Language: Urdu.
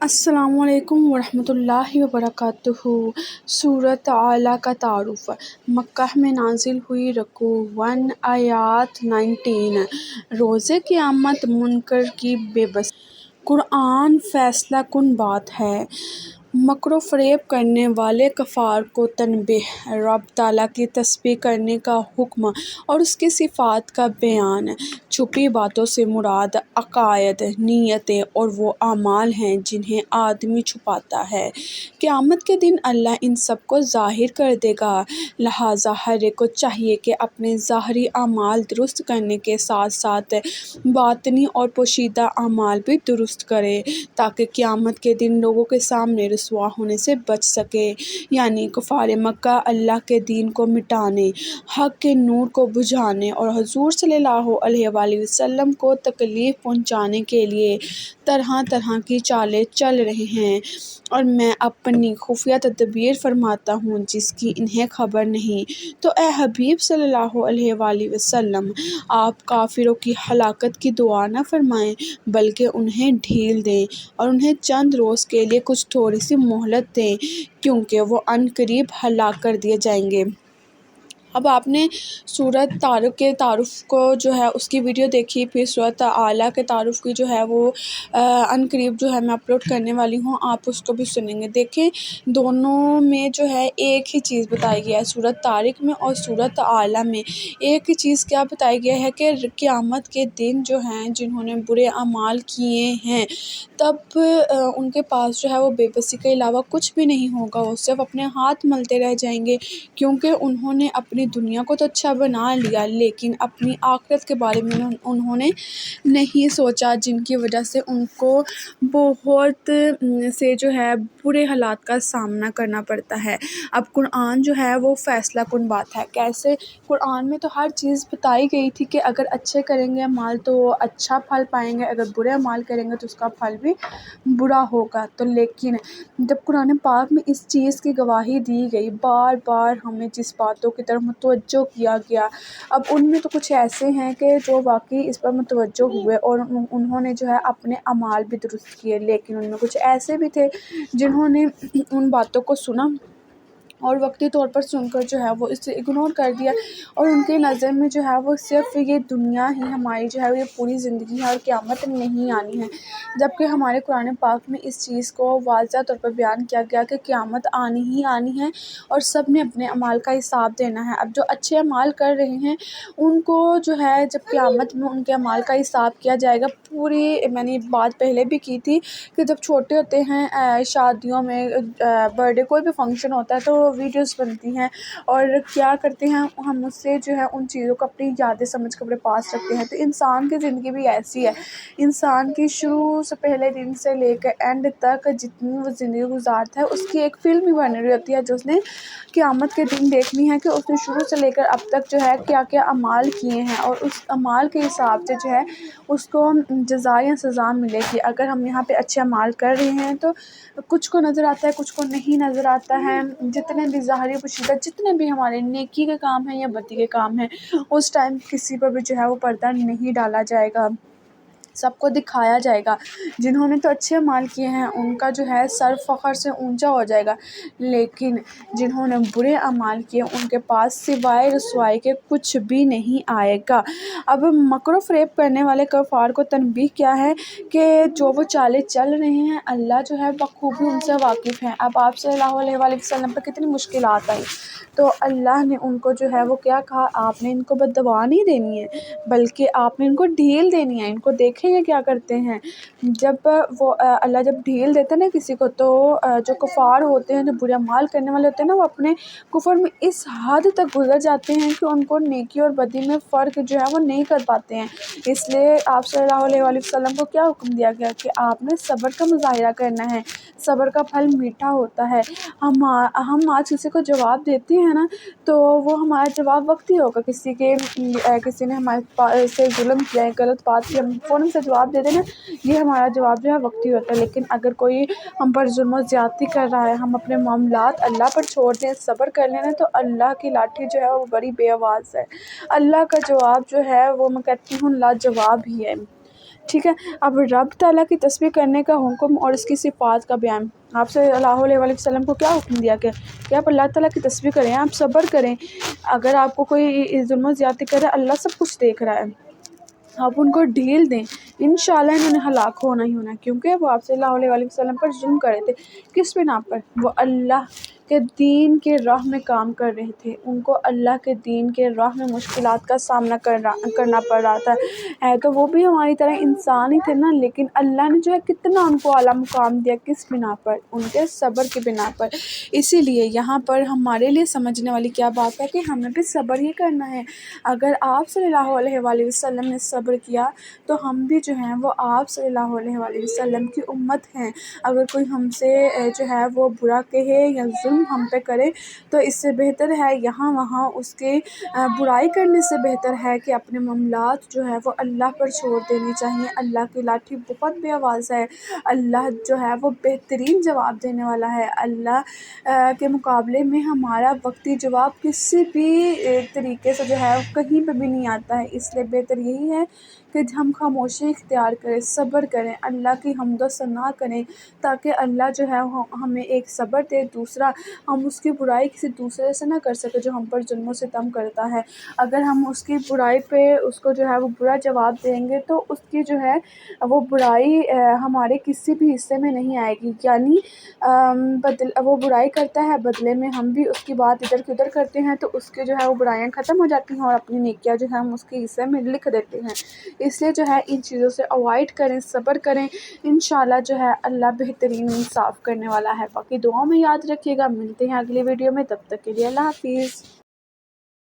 السلام علیکم ورحمۃ اللہ وبرکاتہ۔ سورۃ اعلیٰ کا تعارف۔ مکہ میں نازل ہوئی۔ رکوع 1 آیات 19۔ روز قیامت منکر کی بے بسی۔ قرآن فیصلہ کن بات ہے۔ مکر و فریب کرنے والے کفار کو تنبیہ۔ رب تعالیٰ کی تسبیح کرنے کا حکم اور اس کی صفات کا بیان۔ چھپی باتوں سے مراد عقائد، نیتیں اور وہ اعمال ہیں جنہیں آدمی چھپاتا ہے۔ قیامت کے دن اللہ ان سب کو ظاہر کر دے گا، لہٰذا ہر ایک کو چاہیے کہ اپنے ظاہری اعمال درست کرنے کے ساتھ ساتھ باطنی اور پوشیدہ اعمال بھی درست کرے، تاکہ قیامت کے دن لوگوں کے سامنے رسوا ہونے سے بچ سکے۔ یعنی کفار مکہ اللہ کے دین کو مٹانے، حق کے نور کو بجھانے اور حضور صلی اللہ علیہ وآلہ وسلم کو تکلیف پہنچانے کے لیے طرح طرح کی چالیں چل رہے ہیں، اور میں اپنی خفیہ تدبیر فرماتا ہوں جس کی انہیں خبر نہیں۔ تو اے حبیب صلی اللہ علیہ وآلہ وسلم، آپ کافروں کی ہلاکت کی دعا نہ فرمائیں، بلکہ انہیں ڈھیل دیں اور انہیں چند روز کے لیے کچھ تھوڑی سی مہلت دیں، کیونکہ وہ عن قریب ہلاک کر دیے جائیں گے۔ اب آپ نے سورۃ طارق کے تعارف کو جو ہے اس کی ویڈیو دیکھی، پھر سورۃ اعلیٰ کے تعارف کی جو ہے وہ عن قریب جو ہے میں اپلوڈ کرنے والی ہوں، آپ اس کو بھی سنیں گے۔ دیکھیں دونوں میں جو ہے ایک ہی چیز بتائی گیا ہے، سورۃ طارق میں اور سورۃ اعلیٰ میں ایک ہی چیز کیا بتائی گیا ہے کہ قیامت کے دن جو ہیں جنہوں نے برے اعمال کیے ہیں، تب ان کے پاس جو ہے وہ بے بسی کے علاوہ کچھ بھی نہیں ہوگا، وہ صرف اپنے ہاتھ ملتے رہ جائیں گے، کیونکہ انہوں نے اپنی دنیا کو تو اچھا بنا لیا لیکن اپنی آخرت کے بارے میں انہوں نے نہیں سوچا، جن کی وجہ سے ان کو بہت سے جو ہے برے حالات کا سامنا کرنا پڑتا ہے۔ اب قرآن جو ہے وہ فیصلہ کن بات ہے۔ کیسے؟ قرآن میں تو ہر چیز بتائی گئی تھی کہ اگر اچھے کریں گے اعمال تو اچھا پھل پائیں گے، اگر برے اعمال کریں گے تو اس کا پھل بھی برا ہوگا۔ تو لیکن جب قرآن پاک میں اس چیز کی گواہی دی گئی، بار بار ہمیں جس باتوں کی طرف متوجہ کیا گیا، اب ان میں تو کچھ ایسے ہیں کہ جو واقعی اس پر متوجہ ہوئے اور انہوں نے جو ہے اپنے اعمال بھی درست کیے، لیکن ان میں کچھ ایسے بھی تھے جنہوں نے ان باتوں کو سنا اور وقتی طور پر سن کر جو ہے وہ اسے اگنور کر دیا، اور ان کی نظر میں جو ہے وہ صرف یہ دنیا ہی ہماری جو ہے یہ پوری زندگی ہے اور قیامت نہیں آنی ہے، جبکہ ہمارے قرآن پاک میں اس چیز کو واضح طور پر بیان کیا گیا کہ قیامت آنی ہی آنی ہے اور سب نے اپنے اعمال کا حساب دینا ہے۔ اب جو اچھے اعمال کر رہے ہیں ان کو جو ہے جب قیامت میں ان کے اعمال کا حساب کیا جائے گا، پوری میں نے بات پہلے بھی کی تھی کہ جب چھوٹے ہوتے ہیں شادیوں میں برتھ ڈے کوئی بھی فنکشن ہوتا ہے تو ویڈیوز بنتی ہیں اور کیا کرتے ہیں ہم اس سے جو ہے ان چیزوں کو اپنی یادیں سمجھ کر اپنے پاس رکھتے ہیں۔ تو انسان کی زندگی بھی ایسی ہے، انسان کی شروع سے پہلے دن سے لے کر اینڈ تک جتنی وہ زندگی گزارتا ہے اس کی ایک فلم ہی بن رہی ہوتی ہے جو اس نے قیامت کے دن دیکھنی ہے، کہ اس نے شروع سے لے کر اب تک جو ہے کیا کیا اعمال کیے ہیں، اور اس اعمال کے حساب سے جو ہے اس کو جزا یا سزا ملے گی۔ اگر ہم یہاں پہ اچھے اعمال کر رہے ہیں تو کچھ کو نظر آتا ہے، کچھ کو نہیں نظر آتا ہے، جتنے بھی ظاہری پوشیدہ جتنے بھی ہمارے نیکی کے کام ہیں یا بدی کے کام ہیں، اس ٹائم کسی پر بھی جو ہے وہ پردہ نہیں ڈالا جائے گا، سب کو دکھایا جائے گا۔ جنہوں نے تو اچھے اعمال کیے ہیں ان کا جو ہے سر فخر سے اونچا ہو جائے گا، لیکن جنہوں نے برے اعمال کیے ان کے پاس سوائے رسوائی کے کچھ بھی نہیں آئے گا۔ اب مکر و فریب کرنے والے کفار کو تنبیہ کیا ہے کہ جو وہ چالیں چل رہے ہیں اللہ جو ہے بخوبی ان سے واقف ہیں۔ اب آپ صلی اللہ علیہ وآلہ وسلم پر کتنی مشکلات آئی تو اللہ نے ان کو جو ہے وہ کیا کہا، آپ نے ان کو بد دعا نہیں دینی ہے بلکہ آپ نے ان کو ڈھیل دینی ہے، ان کو دیکھیں یہ کیا کرتے ہیں۔ جب وہ اللہ جب ڈھیل دیتے ہیں نا کسی کو، تو جو کفار ہوتے ہیں، جو برے اعمال کرنے والے ہوتے ہیں نا، وہ اپنے کفر میں اس حد تک گزر جاتے ہیں کہ ان کو نیکی اور بدی میں فرق جو ہے وہ نہیں کر پاتے ہیں۔ اس لیے آپ صلی اللہ علیہ وآلہ وسلم کو کیا حکم دیا گیا کہ آپ نے صبر کا مظاہرہ کرنا ہے، صبر کا پھل میٹھا ہوتا ہے۔ ہم آج کسی کو جواب دیتے ہیں نا تو وہ ہمارا جواب وقتی ہوگا، کسی نے ہمارے سے ظلم کیا ہے، غلط بات کی، ہم فوراً سے جواب دے دیں نا، یہ ہمارا جواب جو ہے وقتی ہوتا ہے۔ لیکن اگر کوئی ہم پر ظلم و زیادتی کر رہا ہے، ہم اپنے معاملات اللہ پر چھوڑ دیں، صبر کر لینا، تو اللہ کی لاٹھی جو ہے وہ بڑی بے آواز ہے۔ اللہ کا جواب جو ہے وہ میں کہتی ہوں لاجواب ہی ہے۔ ٹھیک ہے. اب رب تعالیٰ کی تسبیح کرنے کا حکم اور اس کی صفات کا بیان. آپ صلی اللہ علیہ وآلہ وسلم کو کیا حکم دیا کہ آپ اللہ تعالیٰ کی تسبیح کریں، آپ صبر کریں. اگر آپ کو کوئی ظلم و زیادتی کرے، اللہ سب کچھ دیکھ رہا ہے، آپ ان کو ڈھیل دیں. انشاءاللہ انہوں نے ہلاک ہونا ہی ہونا، کیونکہ وہ آپ صلی اللہ علیہ وآلہ وسلم پر ظلم کر رہے تھے. کس بنا پر؟ وہ اللہ کے دین کے راہ میں کام کر رہے تھے. ان کو اللہ کے دین کے راہ میں مشکلات کا سامنا کرنا پڑ رہا تھا. ہے تو وہ بھی ہماری طرح انسان ہی تھے نا، لیکن اللہ نے جو ہے کتنا ان کو اعلیٰ مقام دیا. کس بنا پر؟ ان کے صبر کے بنا پر. اسی لیے یہاں پر ہمارے لیے سمجھنے والی کیا بات ہے کہ ہمیں بھی صبر ہی کرنا ہے. اگر آپ صلی اللہ علیہ وآلہ وسلم نے صبر کیا تو ہم بھی جو ہیں وہ آپ صلی اللہ علیہ وآلہ وسلم کی امت ہیں. اگر کوئی ہم سے جو ہے وہ برا کہے یا ظلم ہم پہ کرے تو اس سے بہتر ہے یہاں وہاں اس کے برائی کرنے سے بہتر ہے کہ اپنے معاملات جو ہے وہ اللہ پر چھوڑ دینے چاہیے. اللہ کی لاٹھی بہت بے آواز ہے. اللہ جو ہے وہ بہترین جواب دینے والا ہے. اللہ کے مقابلے میں ہمارا وقتی جواب کسی بھی طریقے سے جو ہے کہیں پہ بھی نہیں آتا ہے. اس لیے بہتر یہی ہے کہ ہم خاموشی اختیار کریں، صبر کریں، اللہ کی حمد و ثنا کریں، تاکہ اللہ جو ہے ہمیں ایک صبر دے. دوسرا، ہم اس کی برائی کسی دوسرے سے نہ کر سکے جو ہم پر ظلم و ستم کرتا ہے. اگر ہم اس کی برائی پہ اس کو جو ہے وہ برا جواب دیں گے تو اس کی جو ہے وہ برائی ہمارے کسی بھی حصے میں نہیں آئے گی. یعنی وہ برائی کرتا ہے، بدلے میں ہم بھی اس کی بات ادھر کی ادھر کرتے ہیں تو اس کے جو ہے وہ برائیاں ختم ہو جاتی ہیں اور اپنی نیکیاں جو ہے ہم اس کے حصے میں لکھ دیتے ہیں. اس لیے جو ہے ان چیزوں سے اوائڈ کریں، صبر کریں. انشاءاللہ جو ہے اللہ بہترین انصاف کرنے والا ہے. باقی دعاؤں میں یاد رکھیے گا. ملتے ہیں اگلی ویڈیو میں، تب تک کے لیے اللہ حافظ.